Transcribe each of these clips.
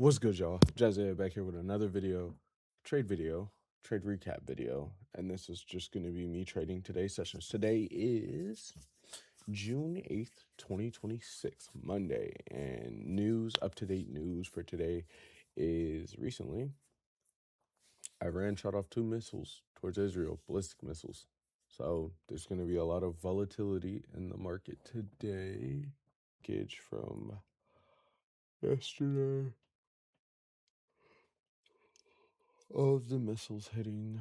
What's good, y'all? Jazzy back here with another trade video, trade recap video, and this is just going to be me trading today's sessions. Today is June 8th, 2026, Monday, and up-to-date news for today is recently Iran shot off 2 missiles towards Israel, ballistic missiles. So there's going to be a lot of volatility in the market today. Gauge from yesterday of the missiles hitting.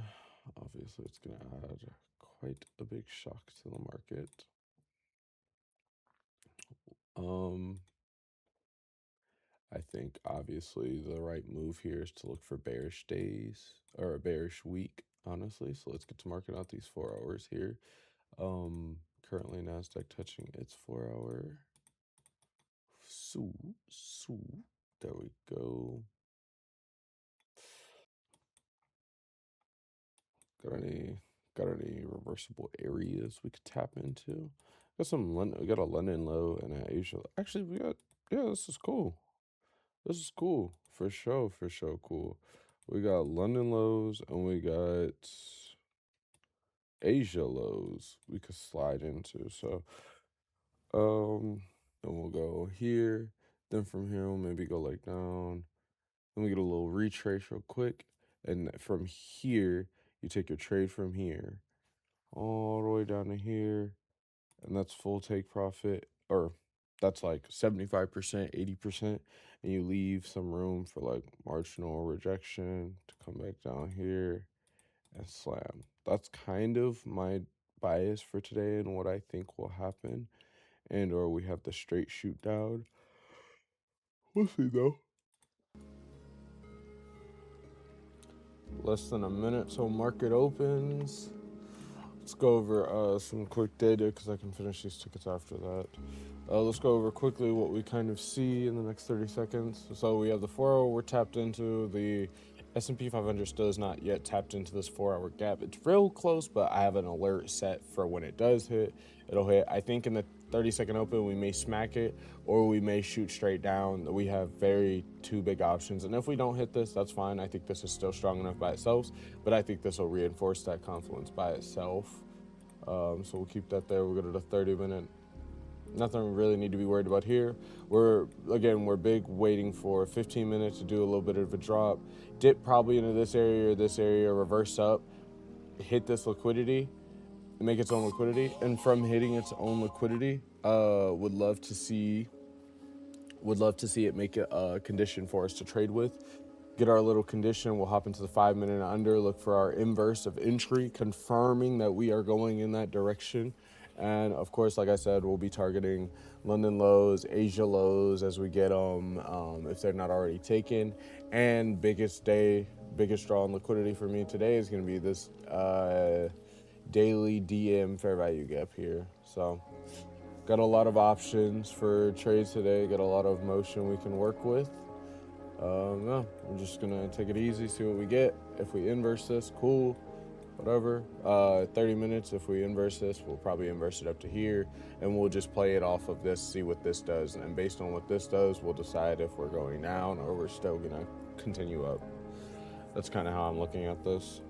Obviously, it's going to add quite a big shock to the market. I think obviously the right move here is to look for bearish days or a bearish week, honestly. So let's get to marking out these 4 hours here. Currently Nasdaq touching its 4 hour. So there we go. Got any reversible areas we could tap into? We got a London low and an Asia. Actually, this is cool. This is cool for sure. Cool. We got London lows and we got Asia lows we could slide into. So, then we'll go here. Then from here we'll maybe go like down. Then we get a little retrace real quick, and from here you take your trade from here all the way down to here, and that's full take profit, or that's like 75%, 80%, and you leave some room for like marginal rejection to come back down here and slam. That's kind of my bias for today and what I think will happen. And or we have the straight shoot down. We'll see though. Less than a minute till market opens. Let's go over some quick data because I can finish these tickets after that. Let's go over quickly what we kind of see in the next 30 seconds. So we have the 4 hour we're tapped into. The S&P 500 still is not yet tapped into this 4 hour gap. It's real close, but I have an alert set for when it does hit. It'll hit. I think in the 30-second open, we may smack it or we may shoot straight down. We have two big options. And if we don't hit this, that's fine. I think this is still strong enough by itself, but I think this will reinforce that confluence by itself. So we'll keep that there. We'll go to the 30-minute. Nothing we really need to be worried about here. We're big waiting for 15 minutes to do a little bit of a drop. Dip probably into this area, reverse up, hit this liquidity, make its own liquidity. And from hitting its own liquidity, would love to see it make a condition for us to trade with. Get our little condition. We'll hop into the 5-minute and under, look for our inverse of entry, confirming that we are going in that direction. And of course, like I said, we'll be targeting London lows, Asia lows as we get them, if they're not already taken. And biggest draw in liquidity for me today is going to be this daily DM fair value gap here. So got a lot of options for trades today. Got a lot of motion we can work with. No, I'm just gonna take it easy, see what we get. If we inverse this, cool, whatever. 30 minutes, if we inverse this, we'll probably inverse it up to here, and we'll just play it off of this, see what this does. And based on what this does, we'll decide if we're going down or we're still gonna continue up. That's kind of how I'm looking at this.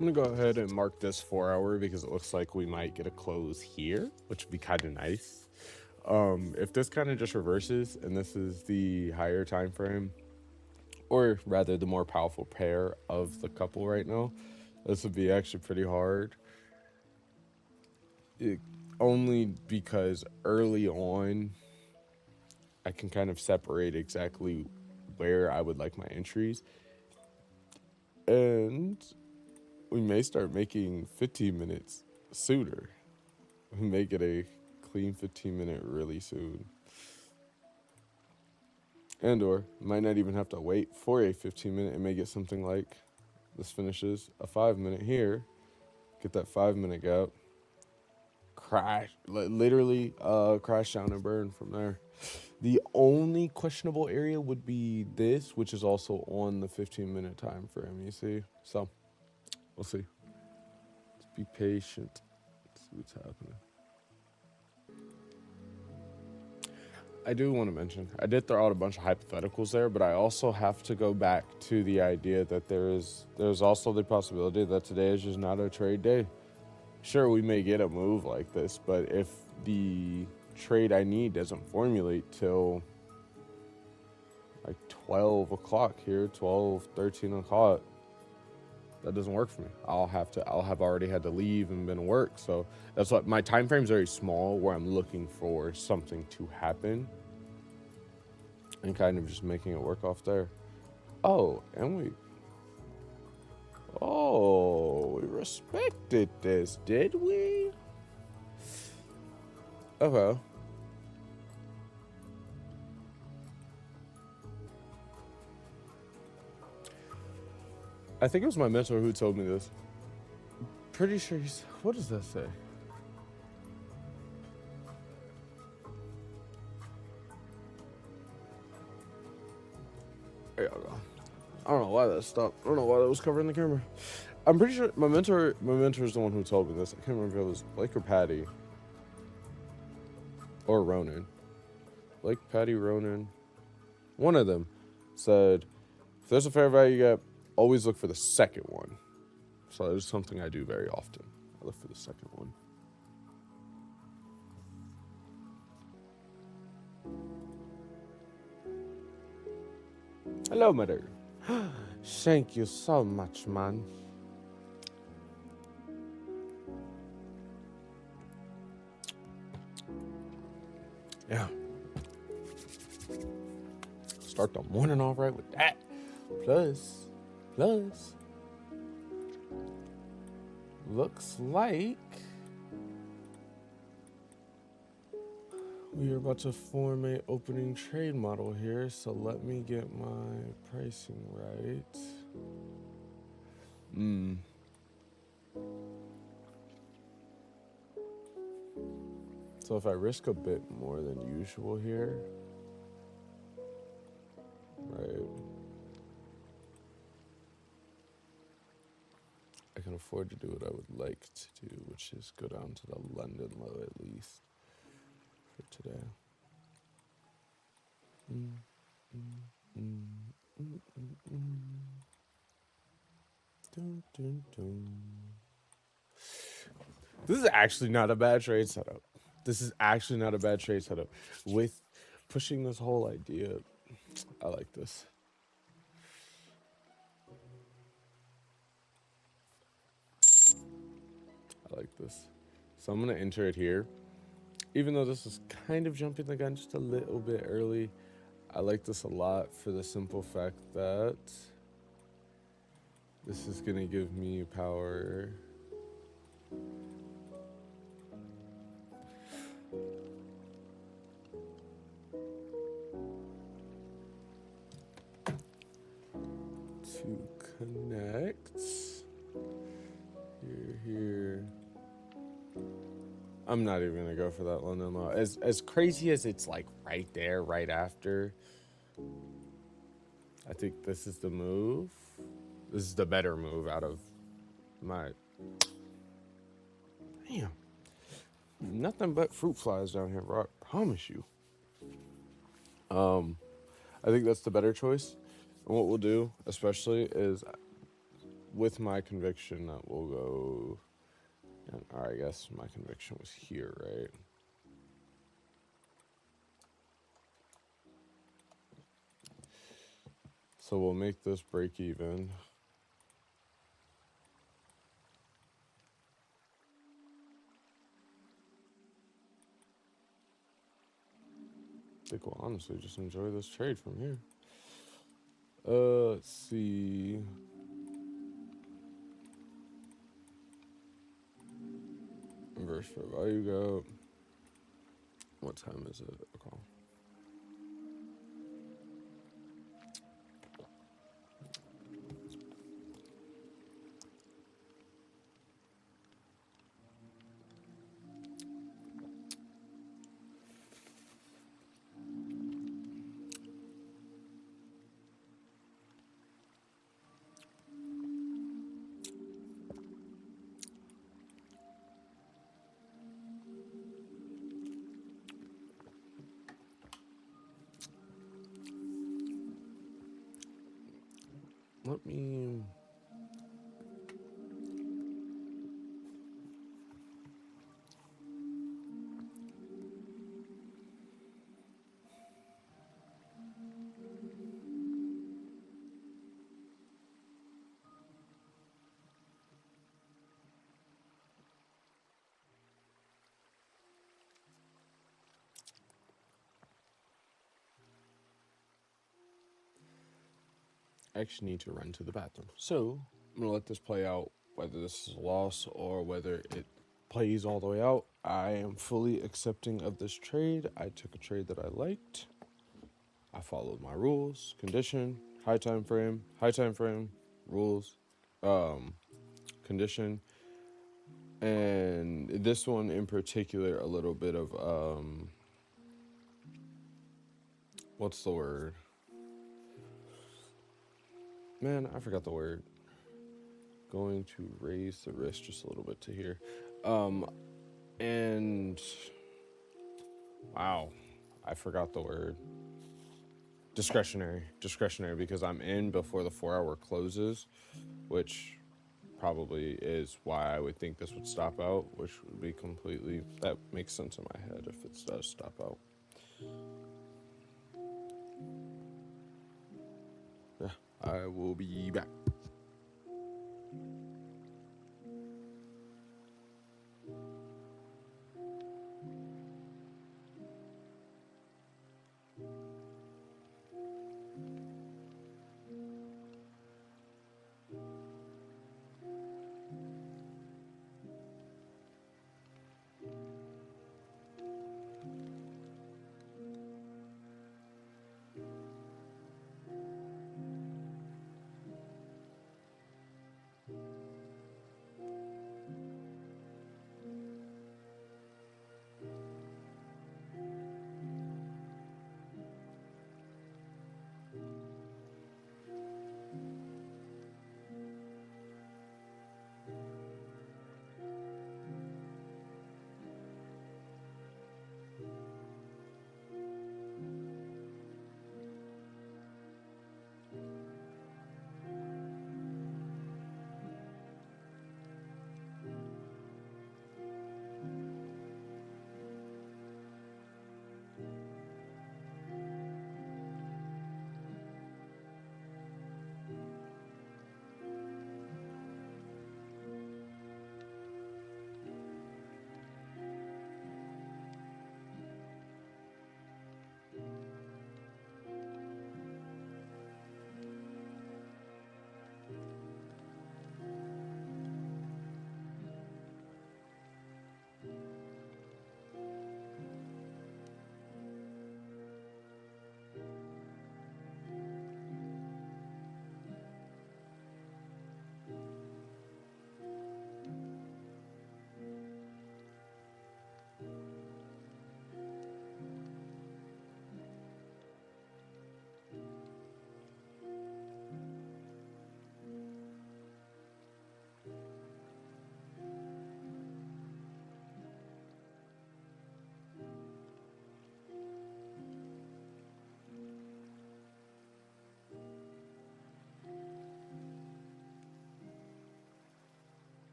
I'm gonna go ahead and mark this 4 hour because it looks like we might get a close here, which would be kind of nice. If this kind of just reverses and this is the higher time frame, or rather the more powerful pair of the couple right now, this would be actually pretty hard. Only because early on, I can kind of separate exactly where I would like my entries. And we may start making 15 minutes sooner. We may get a clean 15-minute really soon. And or might not even have to wait for a 15-minute. It may get something like this finishes a 5-minute here. Get that 5-minute gap. Crash, literally crash down and burn from there. The only questionable area would be this, which is also on the 15-minute time frame, you see? So, we'll see. Let's be patient. Let's see what's happening. I do want to mention, I did throw out a bunch of hypotheticals there, but I also have to go back to the idea that there's also the possibility that today is just not a trade day. Sure, we may get a move like this, but if the trade I need doesn't formulate till like 12 o'clock here, 12, 13 o'clock, that doesn't work for me. I'll have already had to leave and been to work. So that's what my time frame's very small, where I'm looking for something to happen and kind of just making it work off there. Oh, and we respected this, did we? Okay. I think it was my mentor who told me this. Pretty sure what does that say? There you go. I don't know why that stopped. I don't know why that was covering the camera. I'm pretty sure my mentor is the one who told me this. I can't remember if it was Blake or Patty. Or Ronan. Blake, Patty, Ronan. One of them said, if there's a fair value gap, always look for the second one. So that is something I do very often. I look for the second one. Hello, mother. Thank you so much, man. Yeah. Start the morning off right with that. Plus, looks like we are about to form a opening trade model here, so let me get my pricing right. So if I risk a bit more than usual here, right, I can afford to do what I would like to do, which is go down to the London low at least for today. Dun, dun, dun. This is actually not a bad trade setup. With pushing this whole idea, I like this. So I'm going to enter it here. Even though this is kind of jumping the gun just a little bit early, I like this a lot for the simple fact that this is going to give me power. To connect. Here. I'm not even gonna go for that London low. As crazy as it's like right there, right after. I think this is the move. This is the better move out of my. Damn. Nothing but fruit flies down here, bro. I promise you. I think that's the better choice. And what we'll do, especially, is with my conviction that we'll go. Or I guess my conviction was here, right? So we'll make this break even. I think we'll honestly just enjoy this trade from here. Let's see. Inverse fair value gap. What time is it? Okay. let me... I actually need to run to the bathroom. So I'm going to let this play out, whether this is a loss or whether it plays all the way out. I am fully accepting of this trade. I took a trade that I liked. I followed my rules, condition, high time frame, rules, condition, and this one in particular, a little bit of, what's the word? Man, I forgot the word. Going to raise the risk just a little bit to here. And wow, I forgot the word. Discretionary, because I'm in before the 4 hour closes, which probably is why I would think this would stop out, which would be completely, that makes sense in my head if it does stop out. Yeah, I will be back.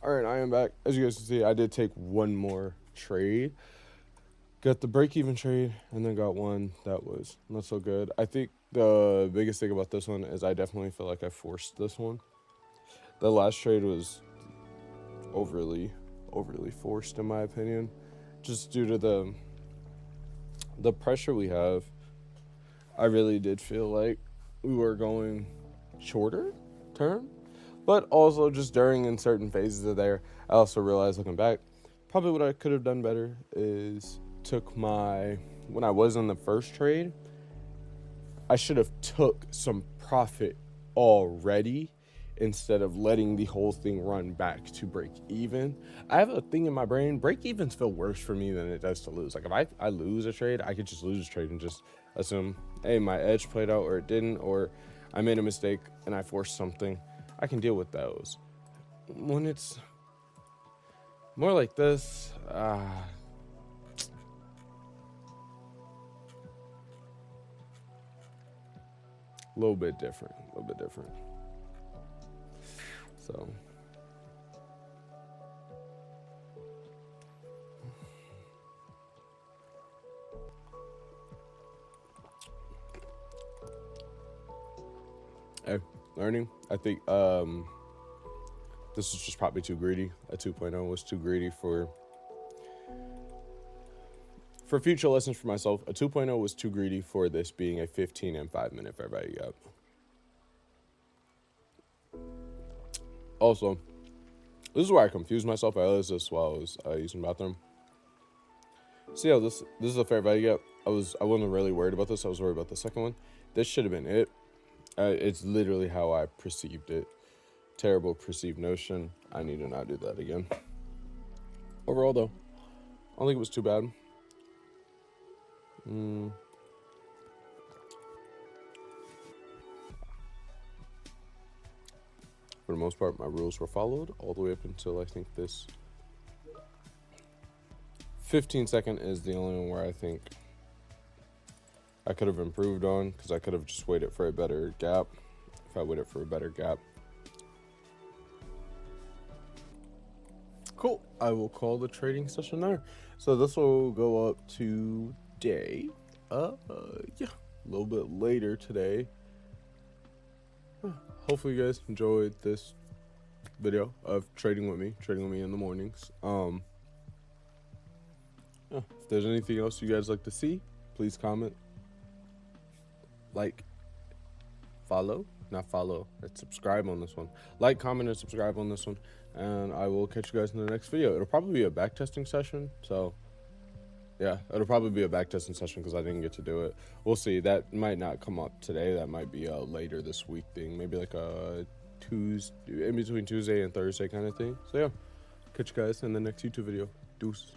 All right, I am back. As you guys can see, I did take one more trade. Got the break-even trade, and then got one that was not so good. I think the biggest thing about this one is I definitely feel like I forced this one. The last trade was overly forced, in my opinion, just due to the pressure we have. I really did feel like we were going shorter term, but also just during in certain phases of there, I also realized looking back, probably what I could have done better is when I was in the first trade, I should have took some profit already instead of letting the whole thing run back to break even. I have a thing in my brain, break evens feel worse for me than it does to lose. Like if I lose a trade, I could just lose a trade and just assume, hey, my edge played out or it didn't, or I made a mistake and I forced something. I can deal with those. When it's more like this, a little bit different. So hey, learning. I think this is just probably too greedy. A 2.0 was too greedy for future lessons for myself. A 2.0 was too greedy for this being a 15 and 5 minute fair value gap. Also, this is where I confused myself. I realized this while I was using the bathroom. See how this is a fair value gap. I wasn't really worried about this. I was worried about the second one. This should have been it. It's literally how I perceived it. Terrible perceived notion. I need to not do that again. Overall, though, I don't think it was too bad. For the most part, my rules were followed all the way up until I think this 15-second is the only one where I think I could have improved on, because I could have just waited for a better gap. If I waited for a better gap. Cool. I will call the trading session there. So this will go up today. Yeah, a little bit later today. Hopefully you guys enjoyed this video of trading with me in the mornings. If there's anything else you guys like to see, please comment, like, subscribe on this one. Like, comment, and subscribe on this one, and I will catch you guys in the next video. It'll probably be a backtesting session, so yeah, it'll probably be a backtesting session because I didn't get to do it. We'll see. That might not come up today. That might be a later this week thing. Maybe like a Tuesday, in between Tuesday and Thursday kind of thing. So yeah, catch you guys in the next YouTube video. Deuce.